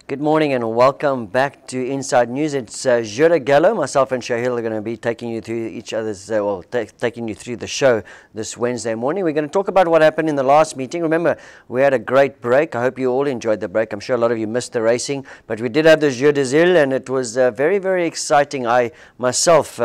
Good morning and welcome back to Inside News. It's Jour du Galop. Myself and Shaheel are going to be taking you through each other's, taking you through the show this Wednesday morning. We're going to talk about what happened in the last meeting. Remember, we had a great break. I hope you all enjoyed the break. I'm sure a lot of you missed the racing, but we did have the Jour du Galop and it was very, very exciting. I myself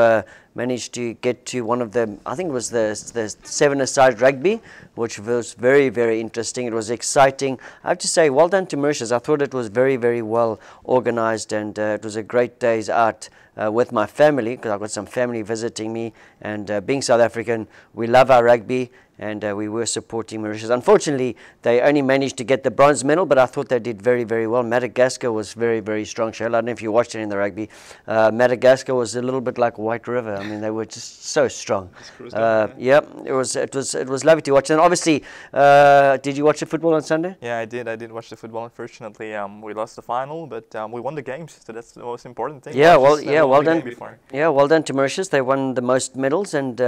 managed to get to one of the, I think it was the seven-a-side rugby, which was very, very interesting. It was exciting. I have to say, well done to Mauritius. I thought it was very, very well organized, and it was a great day's out with my family, because I've got some family visiting me, and being South African, we love our rugby, and we were supporting Mauritius. Unfortunately, they only managed to get the bronze medal, but I thought they did very, very well. Madagascar was very, very strong. Shaheel, I don't know if you watched it in the rugby. Madagascar was a little bit like White River. I mean, they were just so strong. Yeah, it was lovely to watch. And obviously, did you watch the football on Sunday? Yeah, I did. I did watch the football. Unfortunately, we lost the final, but we won the games, so that's the most important thing. Yeah, well done. Yeah, well done to Mauritius. They won the most medals, and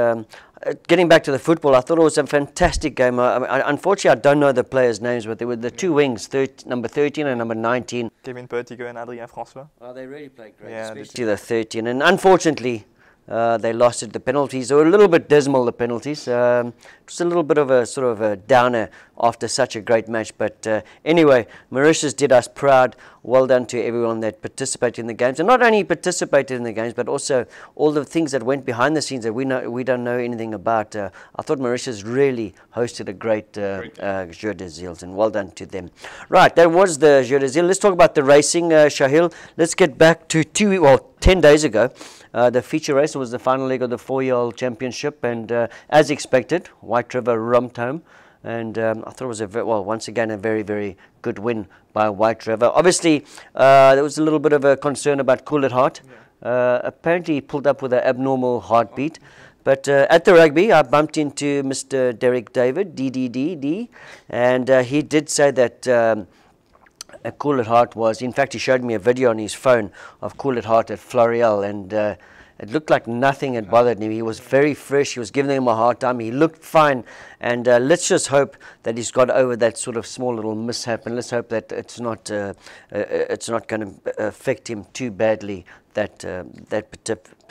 getting back to the football, I thought it was a fantastic game. Unfortunately, I don't know the players' names, but they were the two wings, number 13 and number 19. Kevin Pertigo and Adrien François. Oh, they really played great, yeah, especially the 13. And unfortunately, they lost at the penalties. They were a little bit dismal, the penalties. It was a little bit of a sort of a downer after such a great match. But anyway, Mauritius did us proud. Well done to everyone that participated in the games. And not only participated in the games, but also all the things that went behind the scenes that we don't know anything about. I thought Mauritius really hosted a great Jour du Galop, and well done to them. Right, that was the Jour du Galop. Let's talk about the racing, Shaheel. Let's get back to 10 days ago. The feature race was the final leg of the 4-year-old championship, and as expected, White River romped home, and I thought it was once again a very, very good win by White River. Obviously, there was a little bit of a concern about Cool at Heart. Apparently, he pulled up with an abnormal heartbeat. But at the rugby, I bumped into Mr. Derek David, DDD, and he did say that a Cool at Heart was, in fact, he showed me a video on his phone of Cool at Heart at Floreal, and it looked like nothing had bothered him. He was very fresh. He was giving them a hard time. He looked fine, and let's just hope that he's got over that sort of small little mishap, and let's hope that it's not going to affect him too badly, that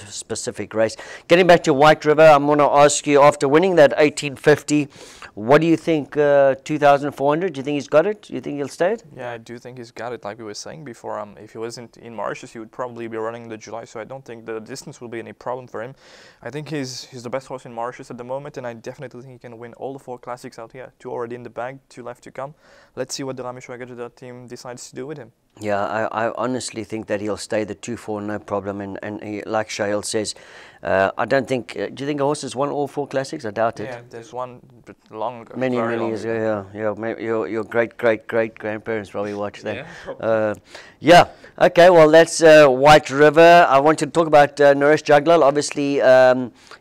specific race. Getting back to White River, I'm going to ask you, after winning that 1850, what do you think, 2,400? Do you think he's got it? Do you think he'll stay it? Yeah, I do think he's got it, like we were saying before. If he wasn't in Mauritius, he would probably be running the July, so I don't think the distance will be any problem for him. I think he's the best horse in Mauritius at the moment, and I definitely think he can win all the 4 classics out here. 2 already in the bag, 2 left to come. Let's see what the Rameshwar team decides to do with him. Yeah, I honestly think that he'll stay the 2-4, no problem. And he, like Shaheel says, I don't think. Do you think a horse has won all 4 classics? I doubt it. Yeah, there's one long, many years ago. Yeah. Maybe your great grandparents probably watched that. Yeah. Okay. Well, that's White River. I want to talk about Naresh Jaglal. Obviously,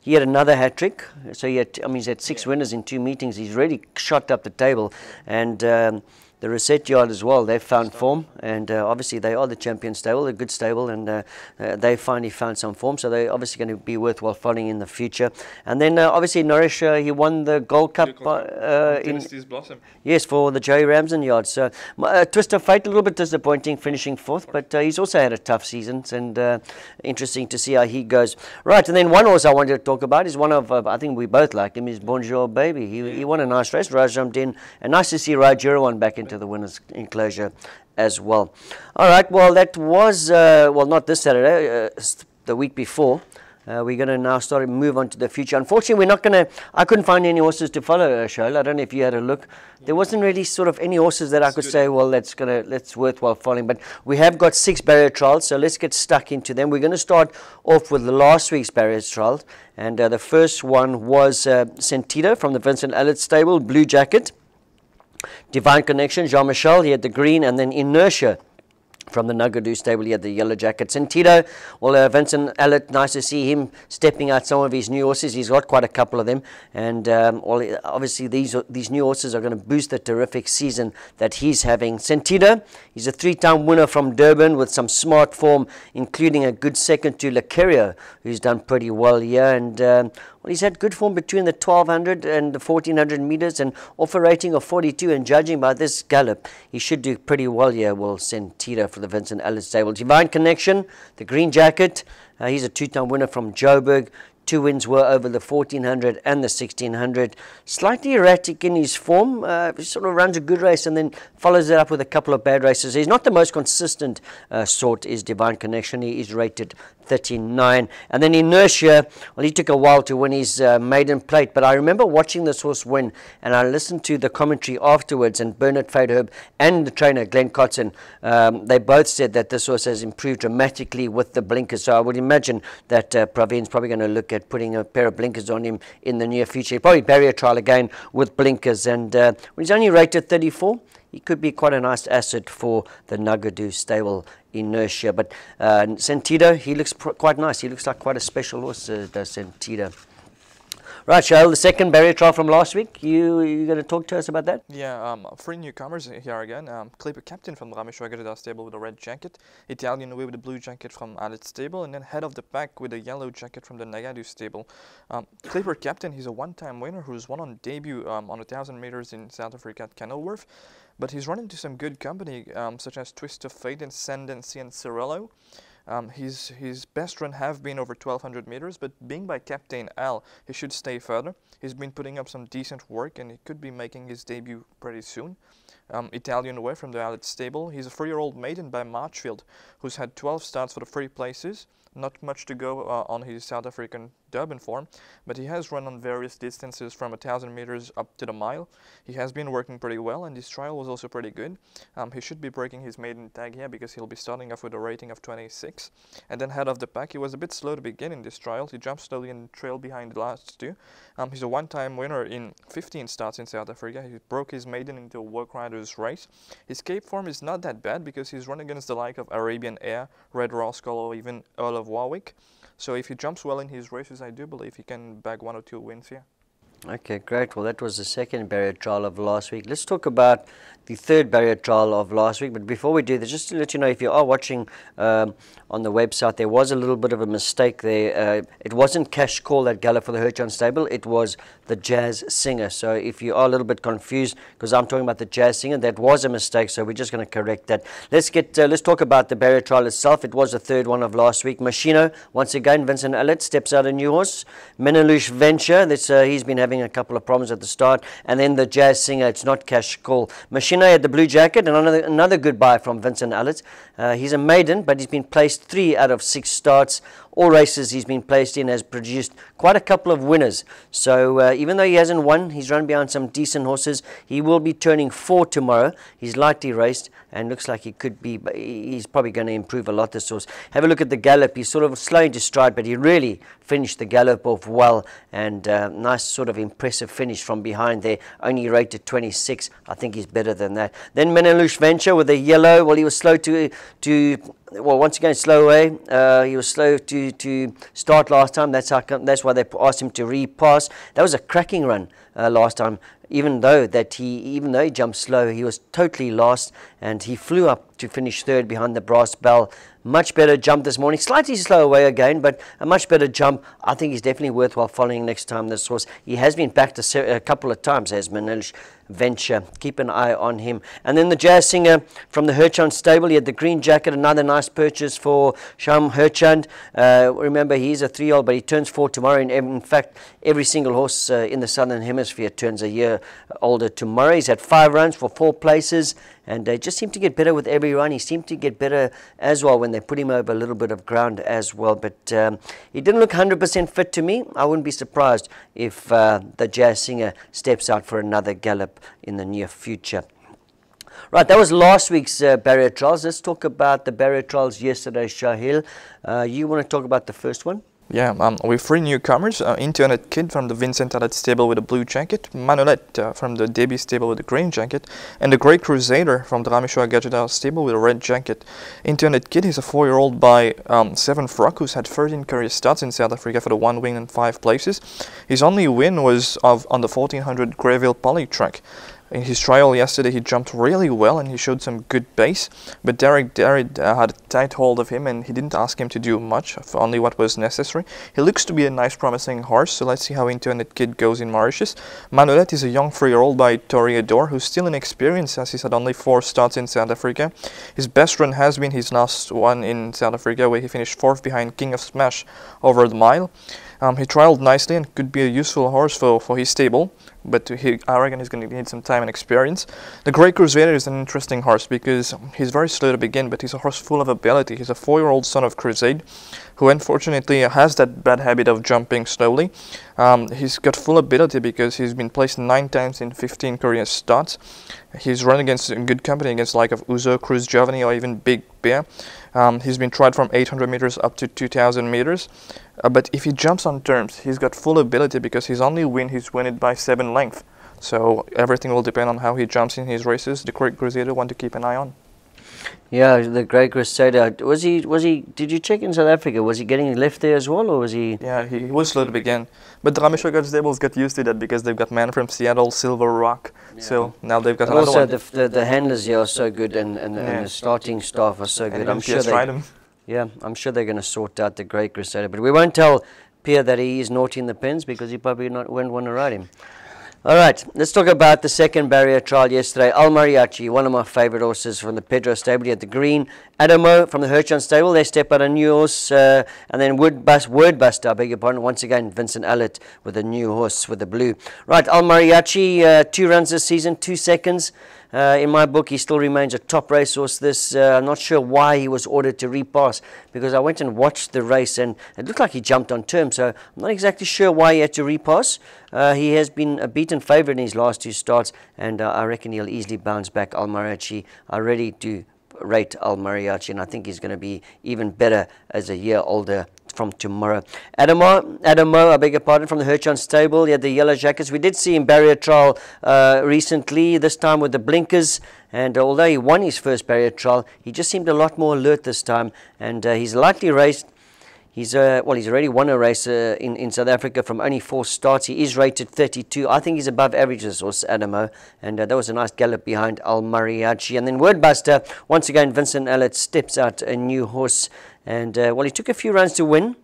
he had another hat trick. So he's had 6 winners in 2 meetings. He's really shot up the table, and the Reset Yard as well, they've found form, and obviously they are the champion stable, a good stable, and they finally found some form, so they're obviously going to be worthwhile following in the future. And then obviously Naresh, he won the Gold Cup Blossom. Yes, for the Joey Ramsden yard. So twist of fate, a little bit disappointing finishing 4th, but he's also had a tough season, and interesting to see how he goes. Right, and then one horse I wanted to talk about is one of, I think we both like him, is Bonjour Baby. He won a nice race, Raj jumped in, and nice to see Rajirawan back into the winner's enclosure as well. All right, well, that was, not this Saturday, the week before. We're going to now move on to the future. Unfortunately, I couldn't find any horses to follow, Shaheel. I don't know if you had a look. There wasn't really sort of any horses that I could say, well, that's worthwhile following. But we have got 6 barrier trials, so let's get stuck into them. We're going to start off with the last week's barrier trials. And the first one was Sentido from the Vincent Allett stable, Blue Jacket. Divine Connection, Jean-Michel, he had the green, and then Inertia from the Nugadu stable, he had the yellow jacket. Sentido, well, Vincent Allett, nice to see him stepping out some of his new horses. He's got quite a couple of them, and obviously these new horses are going to boost the terrific season that he's having. Sentido, he's a 3-time winner from Durban with some smart form, including a good second to Lecario, who's done pretty well here. And Well, he's had good form between the 1200 and the 1400 meters, and off a rating of 42, and judging by this gallop, he should do pretty well here. We'll send Tito for the Vincent Ellis stable. Divine Connection, the green jacket, he's a two-time winner from Joburg. 2 wins were over the 1400 and the 1600. Slightly erratic in his form. He sort of runs a good race and then follows it up with a couple of bad races. He's not the most consistent sort, is Divine Connection. He is rated 39. And then Inertia, well, he took a while to win his maiden plate, but I remember watching this horse win, and I listened to the commentary afterwards, and Bernard Fadeherb and the trainer Glenn Cotson, they both said that this horse has improved dramatically with the blinkers. So I would imagine that Praveen's probably going to look at putting a pair of blinkers on him in the near future. He'll probably barrier trial again with blinkers, and when he's only rated 34, he could be quite a nice asset for the Nagadu stable, Inertia. But Sentido, he looks quite nice. He looks like quite a special horse, does Sentido. Right, Shaheel, the second barrier trial from last week. You going to talk to us about that? Yeah, 3 newcomers here again. Clipper Captain from Rameshwar stable with a red jacket. Italian Way with a blue jacket from Alet stable. And then head of the pack with a yellow jacket from the Nagadu stable. Clipper Captain, he's a one-time winner who's won on debut on 1,000 meters in South Africa at Kenilworth. But he's run into some good company, such as Twist of Fate, Ascendancy, and Cirello. His best run have been over 1,200 meters, but being by Captain Al, he should stay further. He's been putting up some decent work, and he could be making his debut pretty soon. Italian Way from the Alet stable. He's a 3-year-old maiden by Marchfield, who's had 12 starts for the 3 places. Not much to go on his South African Durban form, but he has run on various distances from 1,000 meters up to the mile. He has been working pretty well, and his trial was also pretty good. He should be breaking his maiden tag here because he'll be starting off with a rating of 26. And then head of the pack, he was a bit slow to begin in this trial. He jumped slowly and trailed behind the last 2. He's a one-time winner in 15 starts in South Africa. He broke his maiden into a work rider's race. His Cape form is not that bad because he's run against the like of Arabian Air, Red Rascal, or even Earl of Warwick. So if he jumps well in his races, I do believe he can bag 1 or 2 wins here. Okay, great. Well, that was the second barrier trial of last week. Let's talk about the third barrier trial of last week. But before we do this, just to let you know, if you are watching on the website, there was a little bit of a mistake there. It wasn't Cash Call that galloped for the Hirchon stable. It was the Jazz Singer. So if you are a little bit confused, because I'm talking about the Jazz Singer, that was a mistake. So we're just going to correct that. Let's talk about the barrier trial itself. It was the third one of last week. Machino, once again, Vincent Ellet steps out a new horse. Menelouche Venture, he's been having a couple of problems at the start. And then the Jazz Singer, it's not Cash Call. Machino had the blue jacket, and another good buy from Vincent Ellet. He's a maiden, but he's been placed 3 out of 6 starts. All races he's been placed in has produced quite a couple of winners. So even though he hasn't won, he's run behind some decent horses. He will be turning 4 tomorrow. He's lightly raced and looks like he could be, but he's probably going to improve a lot, this horse. Have a look at the gallop. He's sort of slow into stride, but he really finished the gallop off well, and nice sort of impressive finish from behind there. Only rated 26. I think he's better than that. Then Menelouche Venture with a yellow. Well, he was slow well, once again, slow away. He was slow to start last time. That's why they asked him to repass. That was a cracking run last time. Even though he jumped slow, he was totally lost, and he flew up to finish 3rd behind the Brass Bell. Much better jump this morning. Slightly slow away again, but a much better jump. I think he's definitely worthwhile following next time, this horse. He has been backed a couple of times as Menelouche Venture. Keep an eye on him. And then the Jazz Singer from the Hirchon stable. He had the green jacket, another nice purchase for Sham Hirchand. Remember, he's a 3-year-old, but he turns 4 tomorrow. And in fact, every single horse in the Southern Hemisphere turns a year older tomorrow. He's had 5 runs for 4 places, and just seemed to get better with every run. He seemed to get better as well when they put him over a little bit of ground as well. But he didn't look 100% fit to me. I wouldn't be surprised if the Jazz Singer steps out for another gallop in the near future. Right, that was last week's barrier trials. Let's talk about the barrier trials yesterday, Shaheel. You want to talk about the first one? Yeah, with 3 newcomers, Internet Kid from the Vincent Ellet stable with a blue jacket, Manolette from the Debbie stable with a green jacket, and the Grey Crusader from the Rameshwar Gadgetar stable with a red jacket. Internet Kid is a 4-year-old by 7 Frock, who's had 13 career starts in South Africa for the 1 win and 5 places. His only win was on the 1400 Greyville Poly track. In his trial yesterday, he jumped really well and he showed some good pace. But Derek had a tight hold of him and he didn't ask him to do much, only what was necessary. He looks to be a nice, promising horse, so let's see how into that kid goes in Mauritius. Manolet is a young 3-year-old by Toreador, who's still inexperienced as he's had only 4 starts in South Africa. His best run has been his last one in South Africa, where he finished 4th behind King of Smash over the mile. He trialled nicely and could be a useful horse for his stable, but I reckon he's going to need some time and experience. The Great Crusader is an interesting horse because he's very slow to begin, but he's a horse full of ability. He's a 4-year-old son of Crusade, who unfortunately has that bad habit of jumping slowly. He's got full ability because he's been placed 9 times in 15 career starts. He's run against good company, against like of Uzo, Cruz Giovanni, or even Big Bear. He's been tried from 800 meters up to 2,000 meters. But if he jumps on terms, he's got full ability because he's only he's won it by 7 lengths. So everything will depend on how he jumps in his races. The Great Crusader, one to keep an eye on. Yeah, the Great Crusader. Was he? Did you check in South Africa? Was he getting left there as well, or was he? Yeah, he was slow to begin. But the Rameshwar stables got used to that because they've got men from Seattle, Silver Rock. Yeah. So now they've got and another also one. the handlers here are so good, and the starting staff are so good. I'm sure I'm sure they're going to sort out the Great Crusader. But we won't tell Pierre that he is naughty in the pens because he probably won't want to ride him. All right, let's talk about the second barrier trial yesterday. Al Mariachi, one of my favorite horses from the Pedro stable. He had the green. Adamo from the Hirschhorn stable, they step out a new horse. And then Wordbuster, I beg your pardon. Once again, Vincent Allett with a new horse with the blue. Right, Al Mariachi, 2 runs this season, 2 seconds. In my book, he still remains a top racehorse. I'm not sure why he was ordered to repass, because I went and watched the race and it looked like he jumped on term, so I'm not exactly sure why he had to repass. He has been a beaten favourite in his last 2 starts, and I reckon he'll easily bounce back. Al Mariachi, I really do rate Al Mariachi, and I think he's going to be even better as a year older from tomorrow. Adamo, I beg your pardon, from the Hirschhorn stable. He had the yellow jackets. We did see him barrier trial recently, this time with the blinkers. And although he won his first barrier trial, he just seemed a lot more alert this time. And he's lightly raced. He's already won a race in South Africa from only 4 starts. He is rated 32. I think he's above average, this horse, Adamo. And that was a nice gallop behind Al Mariachi. And then Wordbuster, once again, Vincent Allett steps out a new horse. And, he took a few runs to win.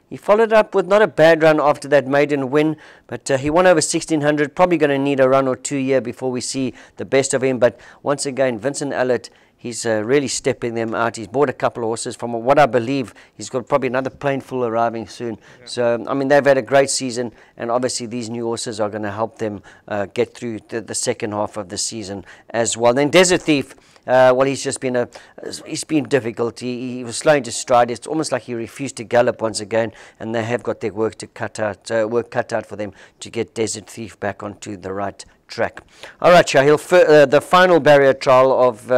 He followed up with not a bad run after that maiden win, but he won over 1,600. Probably going to need a run or 2 here before we see the best of him. But once again, Vincent Allett, he's really stepping them out. He's bought a couple of horses from what I believe. He's got probably another plane full arriving soon. Yeah. So, I mean, they've had a great season, and obviously these new horses are going to help them get through the second half of the season as well. Then Desert Thief. He's been difficult. He was slowing to stride. It's almost like he refused to gallop once again, and they have got their work cut out for them to get Desert Thief back onto the right track. All right, Shaheel. The final barrier trial of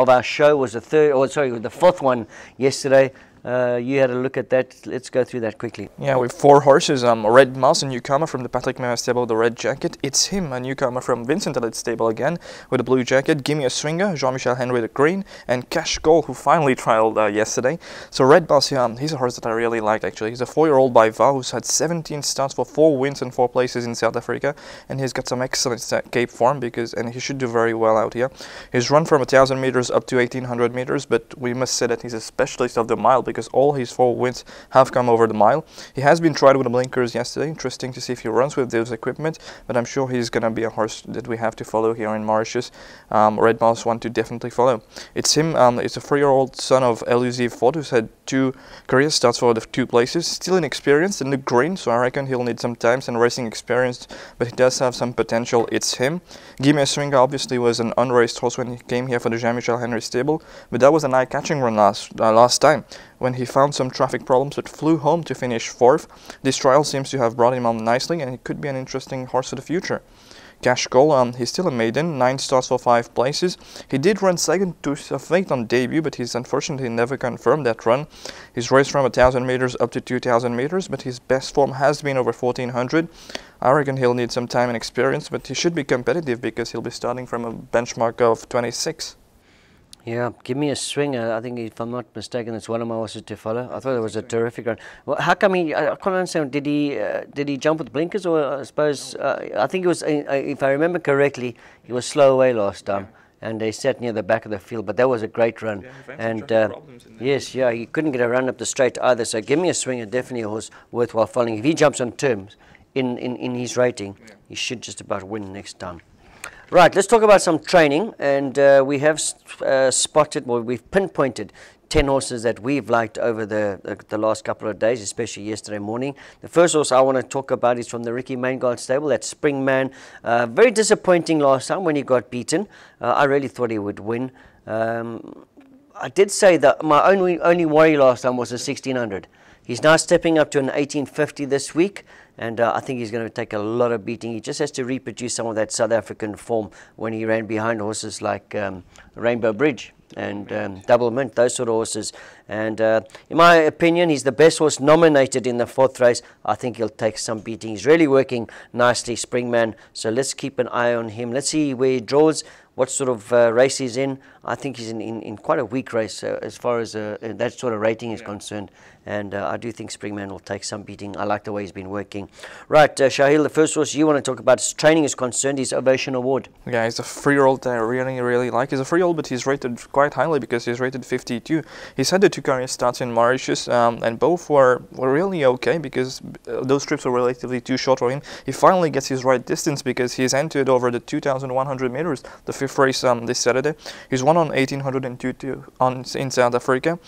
our show was the 4th one yesterday. You had a look at that. Let's go through that quickly. Yeah, with 4 horses. Red Mouse, a newcomer from the Patrick Mehmet stable with the red jacket. It's him, a newcomer from Vincent Allet's stable again with a blue jacket. Gimme a Swinger, Jean-Michel Henry the green, and Cash Goal, who finally trialled yesterday. So Red Mouse, he's a horse that I really like actually. He's a 4-year-old by Vow who's had 17 starts for 4 wins and 4 places in South Africa, and he's got some excellent Cape form and he should do very well out here. He's run from 1,000 meters up to 1,800 meters, but we must say that he's a specialist of the mile because all his 4 wins have come over the mile. He has been tried with the blinkers yesterday. Interesting to see if he runs with those equipment, but I'm sure he's going to be a horse that we have to follow here in Mauritius. Red Mouse one to definitely follow. It's him. It's a 3-year-old son of Elusive Ford who's had 2 career starts for the 2 places. Still inexperienced in the green, so I reckon he'll need some time and racing experience, but he does have some potential. It's him. Gimme a Swinger obviously was an unraced horse when he came here for the Jean-Michel Henry stable, but that was an eye-catching run last time when he found some traffic problems but flew home to finish 4th. This trial seems to have brought him on nicely, and he could be an interesting horse for the future. Cash Goal, he's still a maiden, 9 starts for 5 places. He did run second to Fate on debut, but he's unfortunately never confirmed that run. He's raced from 1,000 meters up to 2,000 meters, but his best form has been over 1,400. I reckon he'll need some time and experience, but he should be competitive because he'll be starting from a benchmark of 26. Yeah, Give Me a Swing. I think, if I'm not mistaken, it's one of my horses to follow. I thought it was a terrific run. Well, how come I can't understand. Did he jump with blinkers, or I suppose I think it was, if I remember correctly, he was slow away last time, and they sat near the back of the field. But that was a great run, and yes, yeah, he couldn't get a run up the straight either. So Give Me a Swing is definitely a horse worthwhile following. If he jumps on terms in his rating, he should just about win next time. Right, let's talk about some training, and we have spotted, well, we've pinpointed 10 horses that we've liked over the last couple of days, especially yesterday morning. The first horse I want to talk about is from the Ricky Maingard stable, that's Springman. Very disappointing last time when he got beaten. I really thought he would win. I did say that my only worry last time was the 1600. He's now stepping up to an 1850 this week, and I think he's going to take a lot of beating. He just has to reproduce some of that South African form when he ran behind horses like Rainbow Bridge and Double Mint, those sort of horses. And in my opinion, he's the best horse nominated in the fourth race. I think he'll take some beating. He's really working nicely, Springman, so let's keep an eye on him. Let's see where he draws, what sort of race he's in. I think he's in quite a weak race as far as that sort of rating is concerned. And I do think Springman will take some beating. I like the way he's been working. Right, Shaheel, the first horse you want to talk about as training is concerned is Ovation Award. Yeah, he's a 3-year-old that I really like. He's a 3-year-old, but he's rated quite highly because he's rated 52. He's had the 2 career starts in Mauritius, and both were really okay because those trips were relatively too short for him. He finally gets his right distance because he's entered over the 2,100 meters, the 5th race this Saturday. He's won on 1,802 in South Africa.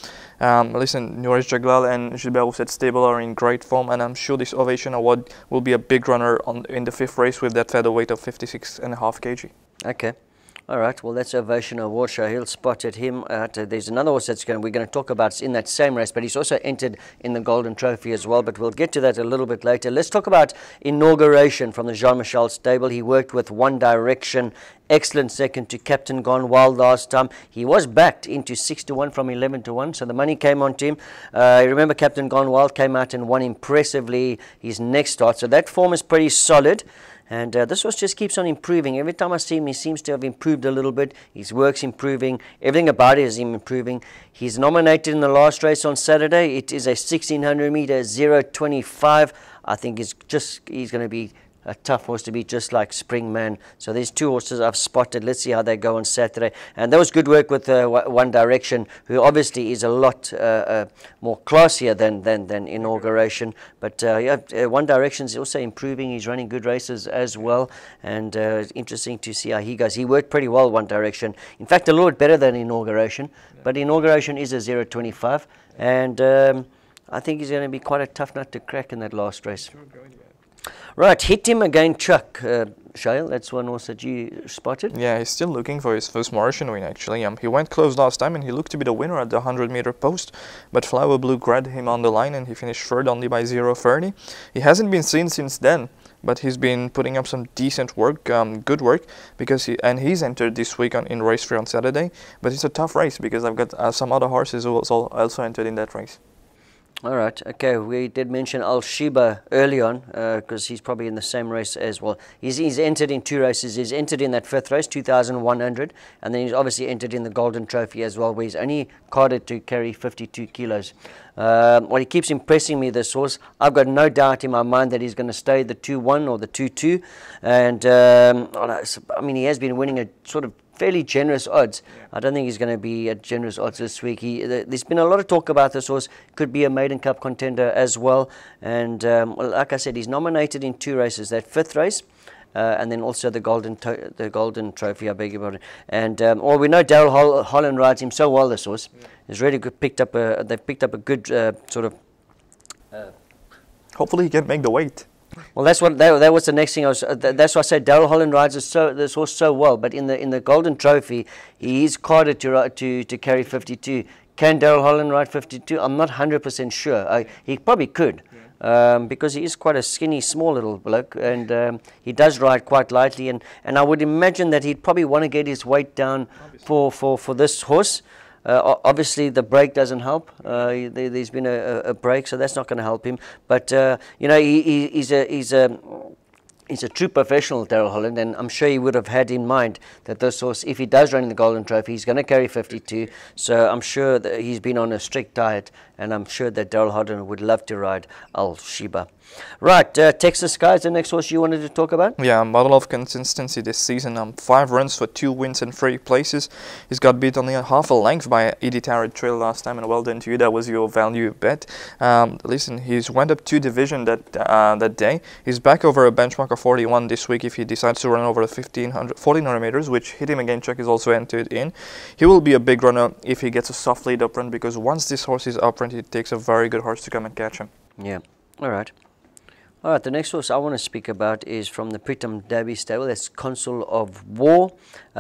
Listen, Nourish Jaglal and Gilbert Rousset stable are in great form, and I'm sure this Ovation Award will be a big runner in the 5th race with that featherweight of 56.5 kg. Okay. All right, well, that's Ovation Award. Shaheel spotted him. There's another horse we're going to talk about in that same race, but he's also entered in the Golden Trophy as well, but we'll get to that a little bit later. Let's talk about Inauguration from the Jean-Michel stable. He worked with One Direction. Excellent second to Captain Gone Wild last time. He was backed into 6-1 from 11-1, so the money came on to him. Remember, Captain Gone Wild came out and won impressively his next start, so that form is pretty solid. And this horse just keeps on improving. Every time I see him, he seems to have improved a little bit. His work's improving. Everything about it is improving. He's nominated in the last race on Saturday. It is a 1,600 meter 0.25. I think he's going to be a tough horse to beat, just like Springman. So there's 2 horses I've spotted. Let's see how they go on Saturday. And that was good work with One Direction, who obviously is a lot more classier than Inauguration. But One Direction is also improving. He's running good races as well. And it's interesting to see how he goes. He worked pretty well, One Direction. In fact, a little bit better than Inauguration. But Inauguration is a 0.25. And I think he's going to be quite a tough nut to crack in that last race. Right, Hit Him Again Chuck. Shaheel, that's one horse that you spotted. Yeah, he's still looking for his first Mauritian win, actually. He went close last time and he looked to be the winner at the 100-meter post, but Flower Blue grabbed him on the line and he finished third only by 0.30. He hasn't been seen since then, but he's been putting up some decent work, good work, because he's entered this week in race 3 on Saturday. But it's a tough race because I've got some other horses who also entered in that race. All right, okay, we did mention Al Sheba early on because he's probably in the same race as well. He's entered in 2 races. He's entered in that 5th race, 2,100, and then he's obviously entered in the Golden Trophy as well, where he's only carded to carry 52 kilos. Well, he keeps impressing me, this horse. I've got no doubt in my mind that he's going to stay the 2-1 or the 2-2, and I mean, he has been winning a sort of fairly generous odds. I don't think he's going to be at generous odds this week. There's been a lot of talk about this horse. Could be a Maiden Cup contender as well. And well, like I said, he's nominated in 2 races. That 5th race, and then also the Golden Trophy. I beg your pardon. And well, we know Daryl Holland rides him so well. This horse has really good, they've picked up a good sort of. Hopefully, he can make the weight. Well, that was the next thing. That's why I said Daryl Holland rides this horse so well. But in the Golden Trophy, he is carded to carry 52. Can Daryl Holland ride 52? I'm not 100% sure. He probably could, because he is quite a skinny, small little bloke, and he does ride quite lightly. And I would imagine that he'd probably want to get his weight down for this horse. Obviously, the break doesn't help. There's been a break, so that's not going to help him. But you know, he's He's a true professional, Daryl Holland, and I'm sure he would have had in mind that this horse, if he does run in the Golden Trophy, he's going to carry 52. So I'm sure that he's been on a strict diet, and I'm sure that Daryl Holland would love to ride Al Sheba. Right, Texas Sky is the next horse you wanted to talk about? Yeah, model of consistency this season. 5 runs for 2 wins and 3 places. He's got beat only half a length by Iditarod Trail last time, and well done to you. That was your value bet. Listen, he's went up 2 division that day. He's back over a benchmark of 41 this week if he decides to run over the 1400 meters, which Hit Him Again Chuck is also entered in. He will be a big runner if he gets a soft lead up run, because once this horse is up run, it takes a very good horse to come and catch him. Yeah, all right. All right, the next horse I want to speak about is from the Pritam Derby stable. That's Consul of War.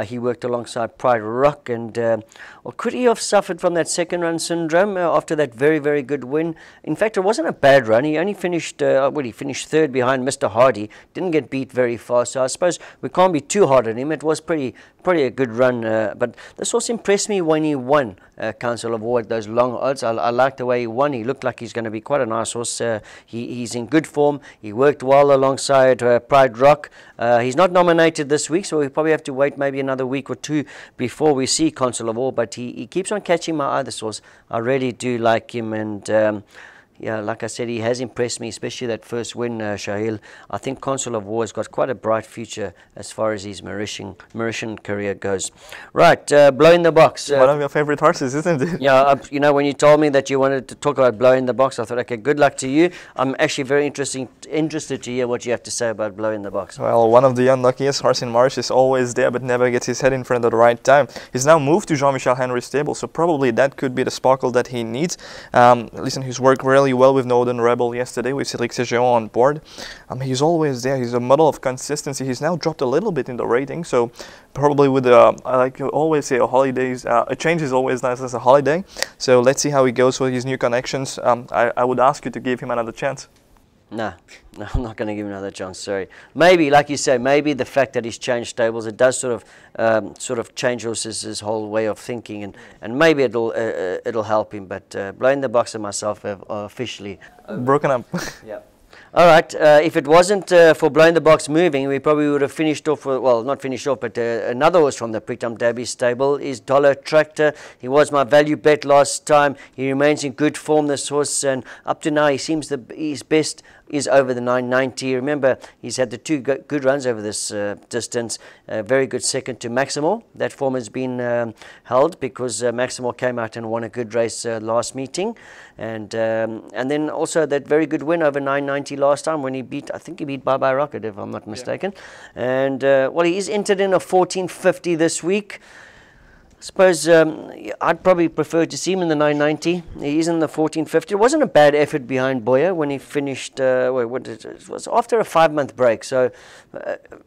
He worked alongside Pride Rock, and well, could he have suffered from that second run syndrome after that very, very good win? In fact, it wasn't a bad run. He only finished, well, he finished 3rd behind Mr. Hardy. Didn't get beat very fast, so I suppose we can't be too hard on him. It was pretty a good run, but this horse impressed me when he won Council of War at those long odds. I liked the way he won. He looked like he's going to be quite a nice horse. He's in good form. He worked well alongside Pride Rock. He's not nominated this week, so we probably have to wait maybe another week or 2 before we see Consul of War, but he keeps on catching my eye, this horse. I really do like him, and yeah, like I said, he has impressed me, especially that first win, Shaheel. I think Consul of War has got quite a bright future as far as his Mauritian career goes. Right, Blow in the Box. One of your favorite horses, isn't it? Yeah, you know, when you told me that you wanted to talk about Blow in the Box, I thought, okay, good luck to you. I'm actually very interested to hear what you have to say about Blow in the Box. Well, one of the unluckiest horse in March is always there, but never gets his head in front at the right time. He's now moved to Jean-Michel Henry's stable, so probably that could be the sparkle that he needs. Listen, he's worked really well with Northern Rebel yesterday with Cédric Ségeon on board. He's always there. He's a model of consistency. He's now dropped a little bit in the rating, so probably with I like you always say, a change is always nice as a holiday. So let's see how he goes with his new connections. I would ask you to give him another chance. No, I'm not going to give him another chance, sorry. Maybe, like you say, maybe the fact that he's changed stables, it does sort of change his whole way of thinking, and maybe it'll help him, but Blow in the Box and myself have officially broken up. Yeah. All right, if it wasn't for Blow in the Box moving, we probably would have finished off, well, not finished off, but another horse from the Pritam Derby stable is Dollar Tractor. He was my value bet last time. He remains in good form, this horse, and up to now he seems his best is over the 990. Remember, he's had the 2 good runs over this distance. Very good second to Maximal. That form has been held because Maximal came out and won a good race last meeting, and then also that very good win over 990 last time when he beat, I think he beat Bye Bye Rocket if I'm not mistaken. Yeah. And well, he is entered in a 1450 this week. I suppose I'd probably prefer to see him in the 990. He is in the 1450. It wasn't a bad effort behind Boyer when he finished, it was after a 5-month break. So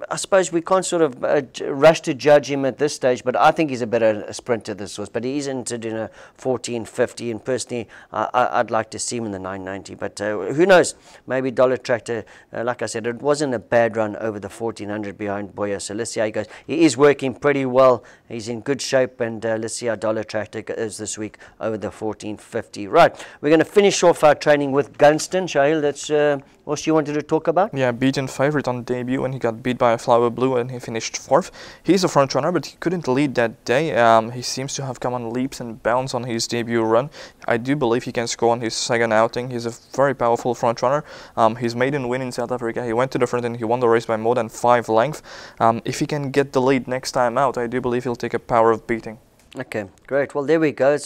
I suppose we can't sort of rush to judge him at this stage, but I think he's a better sprinter, this horse. But he is entered in a 1450, and personally, I'd like to see him in the 990. But who knows? Maybe Dollar Tractor, like I said, it wasn't a bad run over the 1400 behind Boyer. So let's see how he goes. He is working pretty well. He's in good shape. And let's see how Dollar Tractor is this week over the 1450. Right, we're going to finish off our training with Gunston. Shaheel, that's what you wanted to talk about? Yeah, beaten favourite on debut, and he got beat by a Flower Blue and he finished 4th. He's a front runner, but he couldn't lead that day. He seems to have come on leaps and bounds on his debut run. I do believe he can score on his second outing. He's a very powerful front runner. His maiden win in South Africa, he went to the front and he won the race by more than 5 lengths. If he can get the lead next time out, I do believe he'll take a power of beating. Okay, great. Well, there we go.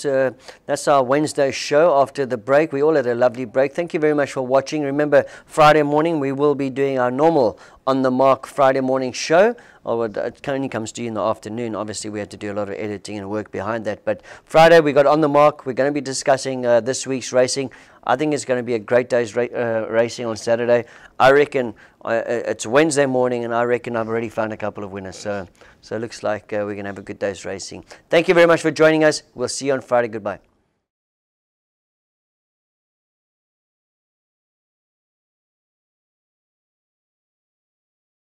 That's our Wednesday show after the break. We all had a lovely break. Thank you very much for watching. Remember, Friday morning we will be doing our normal On The Mark Friday morning show. It only comes to you in the afternoon. Obviously, we had to do a lot of editing and work behind that. But Friday, we got On The Mark. We're going to be discussing this week's racing. I think it's going to be a great day's racing on Saturday. I reckon it's Wednesday morning, and I reckon I've already found a couple of winners. So it looks like we're going to have a good day's racing. Thank you very much for joining us. We'll see you on Friday. Goodbye.